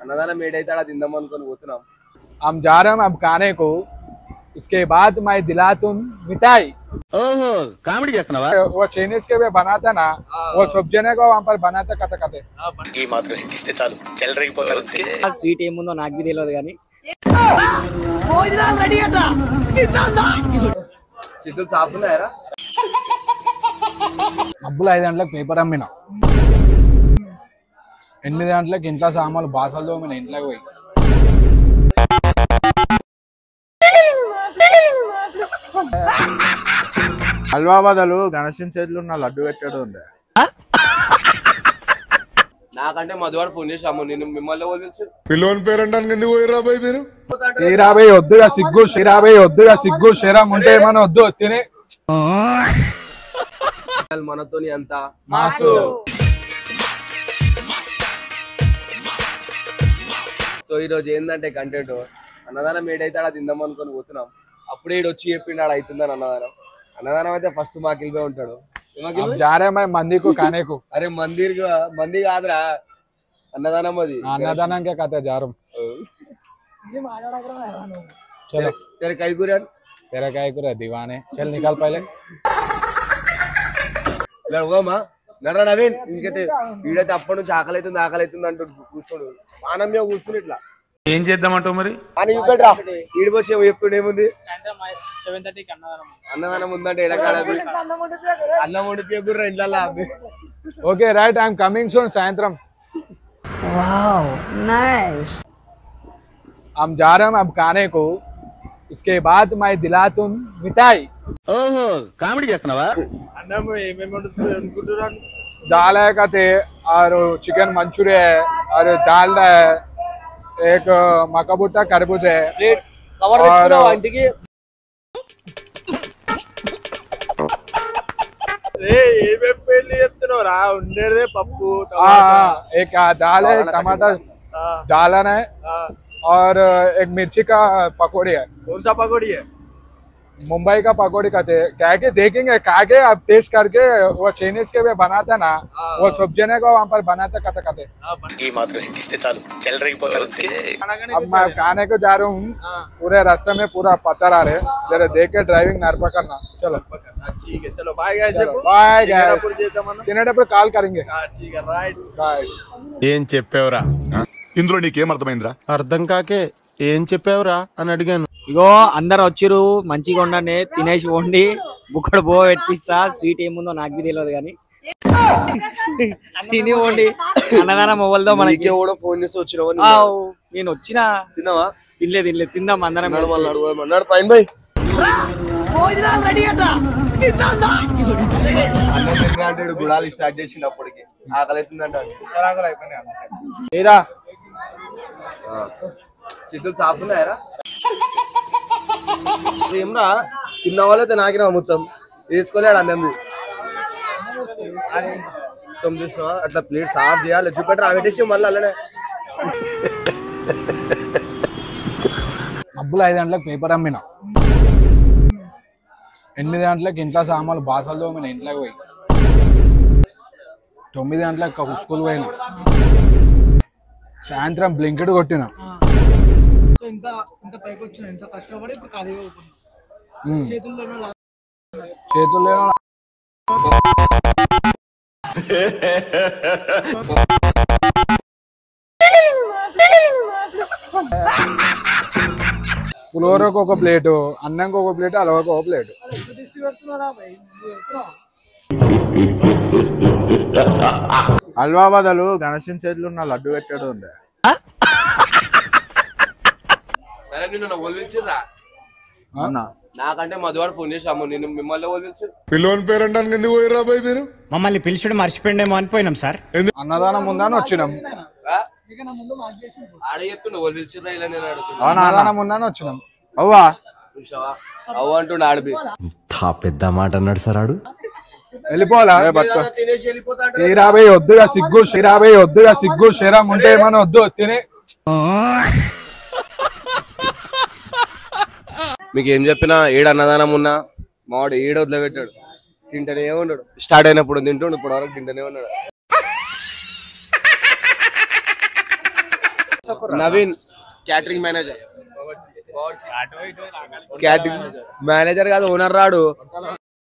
అన్నదానం మేడైతే అలా తిందాం అనుకొని పోతున్నాం. हम जा रहे हैं अब खाने को, उसके बाद मैं दिला तुम मिठाई। ओहो कॉमेडी చేస్తున్నావా? वो चाइनीज के भी बनाता ना, वो सब जने को वहां पर बनाते कते कते ఈ మాత్రం ఇస్తే చాలు చెలరేగిపోతారు. స్వీట్ ఏముందో నాకు బి తెలియదు కానీ చేతులు సాఫ్ ఉన్నాయరా? డబ్బులు 5 గంటలకు పేపర్ అమ్మిన, 8 గంటలకు ఇంట్లో సామాన్లు బాసలు తోమిన ఇంట్లోకి పోయి. హల్వా బదులు గణేశన్ చేతులు ఉన్న లడ్డు పెట్టాడు ఉండే. నాకంటే మధువాడు ఫోన్ చేసి అమ్మ నేను మిమ్మల్ని వదిలించారు. పిల్లోని పేరంటానికి ఎందుకు పోయిరా బాయ్ మీరు? శ్రీరాబై వద్దుగా సిగ్గు, శ్రీరాబై వద్దుగా సిగ్గు, శ్రీరామ్ ఉంటే ఏమన్నా వద్దు తినే మనతోని అంత మాసు. సో ఈ రోజు ఏంటంటే కంటెంట్ అన్నదానం ఏడైతే అలా తిందాం అనుకొని పోతున్నాం. అప్పుడే ఈడు వచ్చి చెప్పిండు ఆడ అవుతుందని అన్నదానం. అన్నదానం అయితే ఫస్ట్ మాకు వెళ్ళిపోయి ఉంటాడు. अब जा रहे हैं मंदी को खाने को. అరే మంది కాదురా అన్నదానం. అది अन्नदान क्या कहते हैं? जा रहा हूँ. चलो तेरे कई गुरन तेरा क्या करे दीवाने, चल निकल पहले. లడవమా నడరా నవీన్. ఇంకైతే వీడైతే అప్పటి నుంచి ఆకలి అవుతుంది అంటూ కూర్చోడు. పానం మీద కూర్చుని ఇట్లా ఏం చేద్దామంటావు మరి? అని చూపెట్రా. ఈడిపోచ్చి చెప్పుడు ఏముంది? అన్నదానం ఉందంటే ఎడకాడ అన్నం వండిపోయి గుర్ర ఇంట్లో. Okay right, I am coming soon सायंत्रम. Wow nice. हम जा रहे हैं अब खाने को, उसके बाद मैं दिला तुम मिठाई. ఓహో కామెడీ చేస్తున్నావా? అన్నం ఏమేమి వండుతుంది అనుకుంటున్నాను. दाल है कहते और चिकन मंचूरियन है और दाल है, एक मक्का भुट्टा खरबूज है. ప్లేట్ కవర్ తెచ్చుకున్నావు ఇంటికి? ఏమేమి పెళ్లి చెప్తున్నావు రా? ఉండేదే పప్పు एक दाल है, टमाटर दाल है और एक मिर्ची का पकौड़ी है. कौन सा पकौड़ी है? मुंबई का पकौड़ी कहते हैं. क्या के देखेंगे खा के अब टेस्ट करके, वो चाइनीज के भी बनाते ना, वो सब जने को वहां पर बनाते कते कते. ఈ మాత్రం ఇస్తే చాలు చెలరేగిపోతారు. अब मैं खाने को जा रहा हूँ. पूरे रास्ते में पूरा पत्थर आ रहे, जरा देख के ड्राइविंग नरपा करना. चलो ठीक है चलो बाय गाइस. Bye guys. తినేటప్పుడు కాల్ करेंगे. ठीक है राइट बाय. ఏం చెప్పావురా? ఇందులో నీకేం అర్థమైందిరా? అర్థం కాకే ఏం చెప్పావురా అని అడిగాను. ఇగో అందరు వచ్చిరు మంచిగా ఉండనే తినేసి వండి బుక్కడు బో పెట్టిస్తా. స్వీట్ ఏముందో నాకు బి తెలియదు కానీ తిని వండి అన్నదానం అవ్వలదో మనకి. కూడా ఫోన్ చేసి వచ్చినావు? నేను వచ్చినా తిన్నావా? తినలే తిందాం అందరం. అన్నాడు పైన పోయి అన్నం గుడాలు స్టార్ట్ చేసిండు. అప్పటికి ఆకలి అవుతుందంట. ఏరా చేతులు సాఫ్ ఉన్నాయరా? ఏమరా తిన్న వాళ్ళైతే నాకినా మొత్తం వేసుకోలేడు అన్నం. మొత్తం చూసినావా? అట్లా ప్లేట్ సాఫ్ చేయాలి. చూపెట్టరా పెట్టేసి మళ్ళీ అలానే. డబ్బులు 5 గంటలకు పేపర్ అమ్మిన, 8 గంటలకు ఇంట్లో సామాన్లు బాసలు తోమిన ఇంట్లోకి పోయి. 9 గంటలకు స్కూల్ పోయిన. సాయంత్రం బ్లింకెట్ కొట్టిన. చేతుల్లో పులిహోరకు ఒక ప్లేటు, అన్నంకి ఒక ప్లేటు, అలవకు ఒక ప్లేటు. హల్వా బదులు గణేశన్ చేతులు ఉన్న లడ్డు పెట్టాడు ఉండే. సరే నిన్ను వదిలించిర్రా? నాకంటే మధువాడు ఫోన్ చేసి అమ్మ నేను మిమ్మల్ని వదిలించారు. పిల్లోని పేరంటానికి ఎందుకు పోయిరా బాయ్ మీరు? మమ్మల్ని పిలిచుడు మర్చిపోయిండేమో అనిపోయినాం సార్. అన్నదానం ఉందని వచ్చినాం. ఆడ చెప్తుండే వదిలించిర్రా ఇలా నేను అడుగుతున్నా. అన్నదానం ఉందని వచ్చినాం. అవ్వా చూసావా? అవ్వ అంటుండే ఆడిపి. పెద్ద మాట అన్నాడు సార్ ఆడు. వెళ్ళిపోవాలా? తినేసి వెళ్ళిపోతా. శ్రీరాబై వద్దుగా సిగ్గు, శ్రీరాబై వద్దుగా సిగ్గు, శ్రీరామ్ ఉంటే ఏమన్నా వద్దు తినే. మీకు ఏం చెప్పినా ఏడు అన్నదానం ఉన్నా మావాడు ఏడు వదిలిపెట్టాడు. తింటనే ఉన్నాడు. స్టార్ట్ అయినప్పుడు తింటుండు, ఇప్పుడు వరకు తింటనే ఉన్నాడు. Naveen catering manager. Catering manager కాదు, ఓనర్ రాడు.